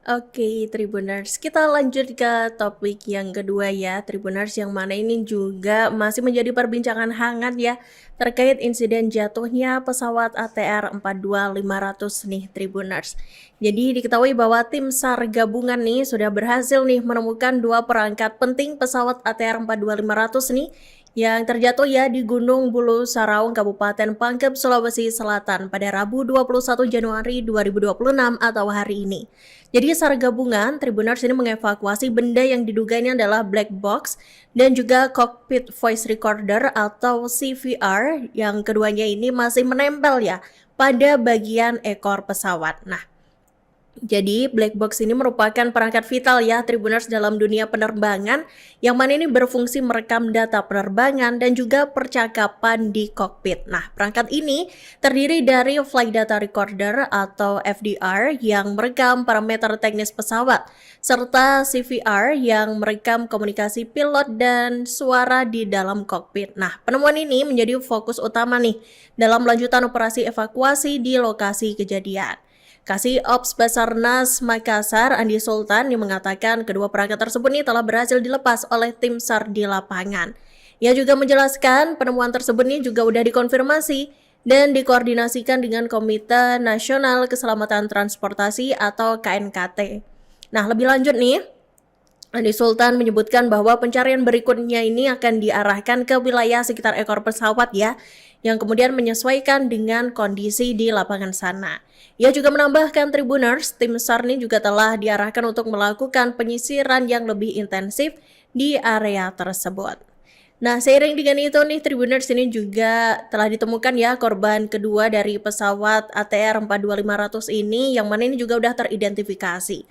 Oke, Tribuners. Kita lanjut ke topik yang kedua ya, Tribuners, yang mana ini juga masih menjadi perbincangan hangat ya terkait insiden jatuhnya pesawat ATR 42500 nih, Tribuners. Jadi diketahui bahwa tim SAR gabungan nih sudah berhasil nih menemukan dua perangkat penting pesawat ATR 42500 nih yang terjatuh ya di Gunung Bulu Saraung, Kabupaten Pangkep, Sulawesi Selatan pada Rabu 21 Januari 2026 atau hari ini. Jadi SAR gabungan Tribuners ini mengevakuasi benda yang diduga ini adalah black box dan juga cockpit voice recorder atau CVR yang keduanya ini masih menempel ya pada bagian ekor pesawat. Nah, jadi black box ini merupakan perangkat vital ya Tribuners dalam dunia penerbangan yang mana ini berfungsi merekam data penerbangan dan juga percakapan di kokpit. Nah, perangkat ini terdiri dari flight data recorder atau FDR yang merekam parameter teknis pesawat serta CVR yang merekam komunikasi pilot dan suara di dalam kokpit. Nah, penemuan ini menjadi fokus utama nih dalam lanjutan operasi evakuasi di lokasi kejadian. Kasih Ops Basarnas Makassar, Andi Sultan, yang mengatakan kedua perangkat tersebut ini telah berhasil dilepas oleh tim SAR di lapangan. Ia juga menjelaskan penemuan tersebut ini juga sudah dikonfirmasi dan dikoordinasikan dengan Komite Nasional Keselamatan Transportasi atau KNKT. Nah, lebih lanjut nih, Andi Sultan menyebutkan bahwa pencarian berikutnya ini akan diarahkan ke wilayah sekitar ekor pesawat ya, yang kemudian menyesuaikan dengan kondisi di lapangan sana. Ia juga menambahkan Tribuners, tim SAR ini juga telah diarahkan untuk melakukan penyisiran yang lebih intensif di area tersebut. Nah, seiring dengan itu nih Tribuners, ini juga telah ditemukan ya korban kedua dari pesawat ATR 42500 ini yang mana ini juga udah teridentifikasi.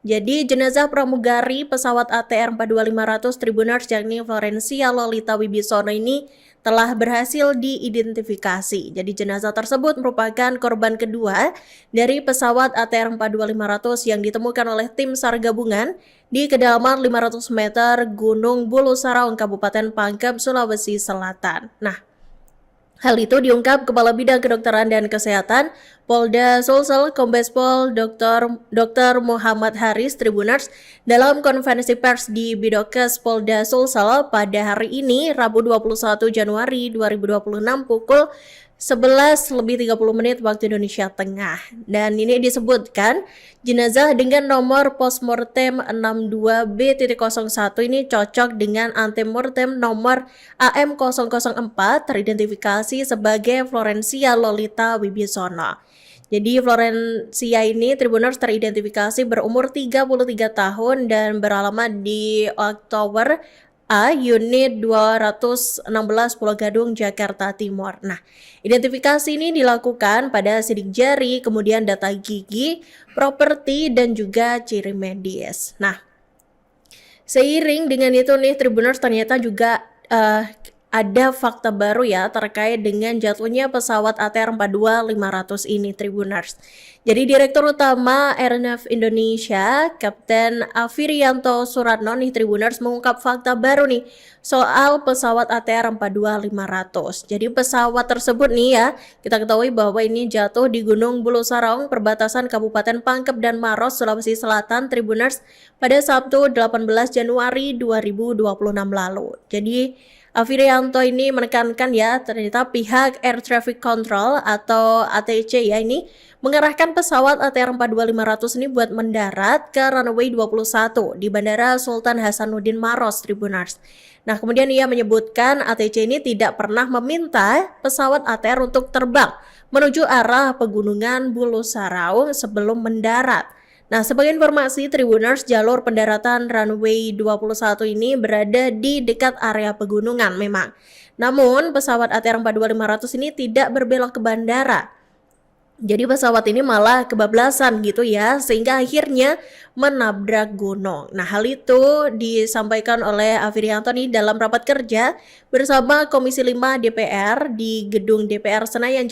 Jadi jenazah pramugari pesawat ATR 42500 Tribuners yakni Florencia Lolita Wibisono ini telah berhasil diidentifikasi. Jadi jenazah tersebut merupakan korban kedua dari pesawat ATR 42500 yang ditemukan oleh tim SAR gabungan di kedalaman 500 meter Gunung Bulu Saraung, Kabupaten Pangkep, Sulawesi Selatan. Nah, hal itu diungkap Kepala Bidang Kedokteran dan Kesehatan Polda Sulsel Kombes Pol Dr. Muhammad Haris Tribuners dalam konferensi pers di Bidokes Polda Sulsel pada hari ini Rabu 21 Januari 2026 pukul 11:30 waktu Indonesia Tengah. Dan ini disebutkan jenazah dengan nomor postmortem 62B.01 ini cocok dengan antemortem nomor AM004 teridentifikasi sebagai Florencia Lolita Wibisono. Jadi Florencia ini Tribuners teridentifikasi berumur 33 tahun dan beralamat di Oktober A, Unit 216 Pulau Gadung, Jakarta Timur. Nah, identifikasi ini dilakukan pada sidik jari, kemudian data gigi, properti, dan juga ciri medis. Nah, seiring dengan itu nih Tribuners ternyata juga ada fakta baru ya terkait dengan jatuhnya pesawat ATR 42500 ini Tribuners. Jadi Direktur Utama Airnav Indonesia, Kapten Afirianto Suratno nih Tribuners mengungkap fakta baru nih soal pesawat ATR 42500. Jadi pesawat tersebut nih ya, kita ketahui bahwa ini jatuh di Gunung Bulu Saraung, perbatasan Kabupaten Pangkep dan Maros, Sulawesi Selatan Tribuners pada Sabtu 18 Januari 2026 lalu. Jadi Afirianto ini menekankan ya ternyata pihak Air Traffic Control atau ATC ya ini mengarahkan pesawat ATR 42500 ini buat mendarat ke runway 21 di Bandara Sultan Hasanuddin Maros Tribuners. Nah, kemudian ia menyebutkan ATC ini tidak pernah meminta pesawat ATR untuk terbang menuju arah pegunungan Bulu Saraung sebelum mendarat. Nah, sebagai informasi Tribuners, jalur pendaratan runway 21 ini berada di dekat area pegunungan memang. Namun, pesawat ATR 42500 ini tidak berbelok ke bandara. Jadi pesawat ini malah kebablasan gitu ya, sehingga akhirnya menabrak gunung. Nah, hal itu disampaikan oleh Afirianto nih dalam rapat kerja bersama Komisi 5 DPR di Gedung DPR Senayan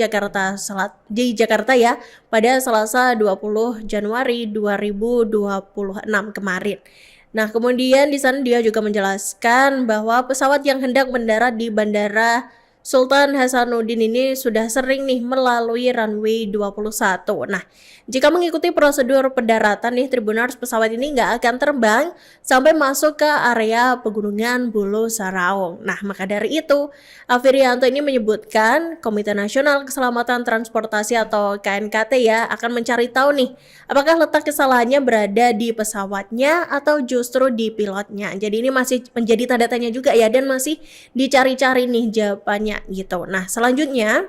di Jakarta ya, pada Selasa 20 Januari 2026 kemarin. Nah, kemudian di sana dia juga menjelaskan bahwa pesawat yang hendak mendarat di Bandara Sultan Hasanuddin ini sudah sering nih melalui runway 21. Nah, jika mengikuti prosedur pendaratan nih Tribuners, pesawat ini nggak akan terbang sampai masuk ke area pegunungan Bulu Saraung. Nah, maka dari itu, Afirianto ini menyebutkan Komite Nasional Keselamatan Transportasi atau KNKT ya akan mencari tahu nih apakah letak kesalahannya berada di pesawatnya atau justru di pilotnya. Jadi ini masih menjadi tanda tanya juga ya, dan masih dicari-cari nih jawabannya gitu. Nah, selanjutnya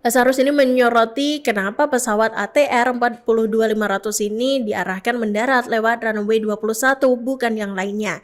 Lazarus ini menyoroti kenapa pesawat ATR 42500 ini diarahkan mendarat lewat runway 21 bukan yang lainnya.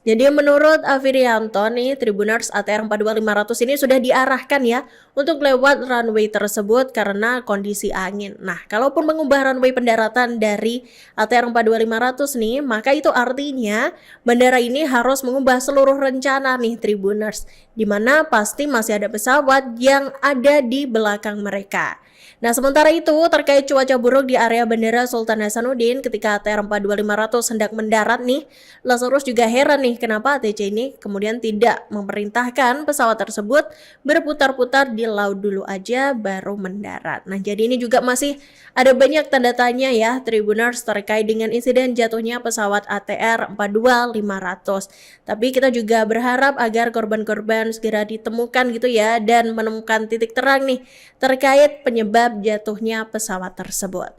Jadi menurut Afirianto nih, Tribuners, ATR 42500 ini sudah diarahkan ya untuk lewat runway tersebut karena kondisi angin. Nah, kalaupun mengubah runway pendaratan dari ATR 42500 nih, maka itu artinya bandara ini harus mengubah seluruh rencana nih Tribuners, di mana pasti masih ada pesawat yang ada di belakang mereka. Nah, sementara itu terkait cuaca buruk di area Bandara Sultan Hasanuddin ketika ATR 42500 hendak mendarat nih, Lazarus juga heran nih kenapa ATC ini kemudian tidak memerintahkan pesawat tersebut berputar-putar di laut dulu aja baru mendarat. Nah, jadi ini juga masih ada banyak tanda tanya ya Tribuners terkait dengan insiden jatuhnya pesawat ATR 42500. Tapi kita juga berharap agar korban-korban segera ditemukan gitu ya, dan menemukan titik terang nih terkait penyebab jatuhnya pesawat tersebut.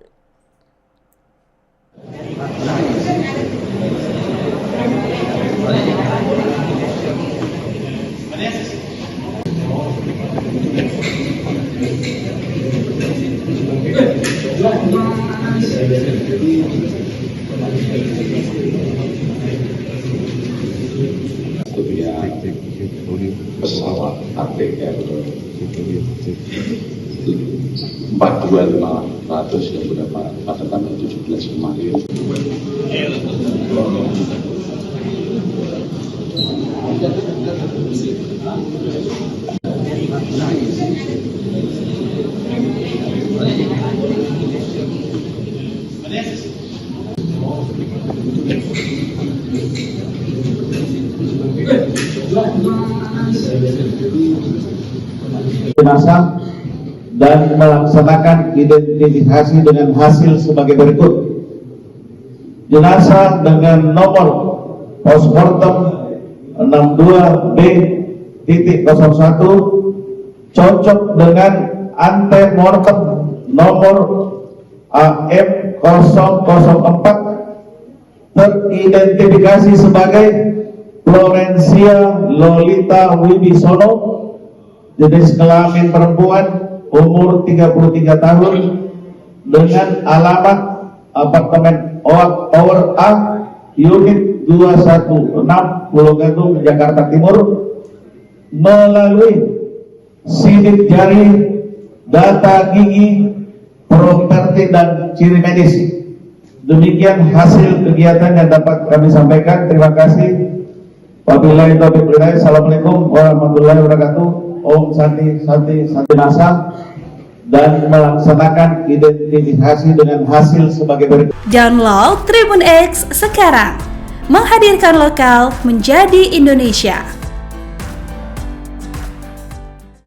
Pesawat ATR 42500 yang berapa pada tanggal 17 kemarin. Jenazah dan melaksanakan identifikasi dengan hasil sebagai berikut. Jenazah dengan nomor postmortem 62B.01 cocok dengan antemortem nomor AM004 teridentifikasi sebagai Florencia Lolita Wibisono, jenis kelamin perempuan, umur 33 tahun, dengan alamat apartemen Tower A, unit 216, Pulau Gadung, Jakarta Timur, melalui sidik jari, data gigi, properti, dan ciri medis. Demikian hasil kegiatan yang dapat kami sampaikan. Terima kasih. Wabillahi taufiq wal hidayah. Assalamualaikum warahmatullahi wabarakatuh. Om Santi Nasa, dan melaksanakan identifikasi dengan hasil sebagai berikut. Download Tribun X sekarang, menghadirkan lokal menjadi Indonesia.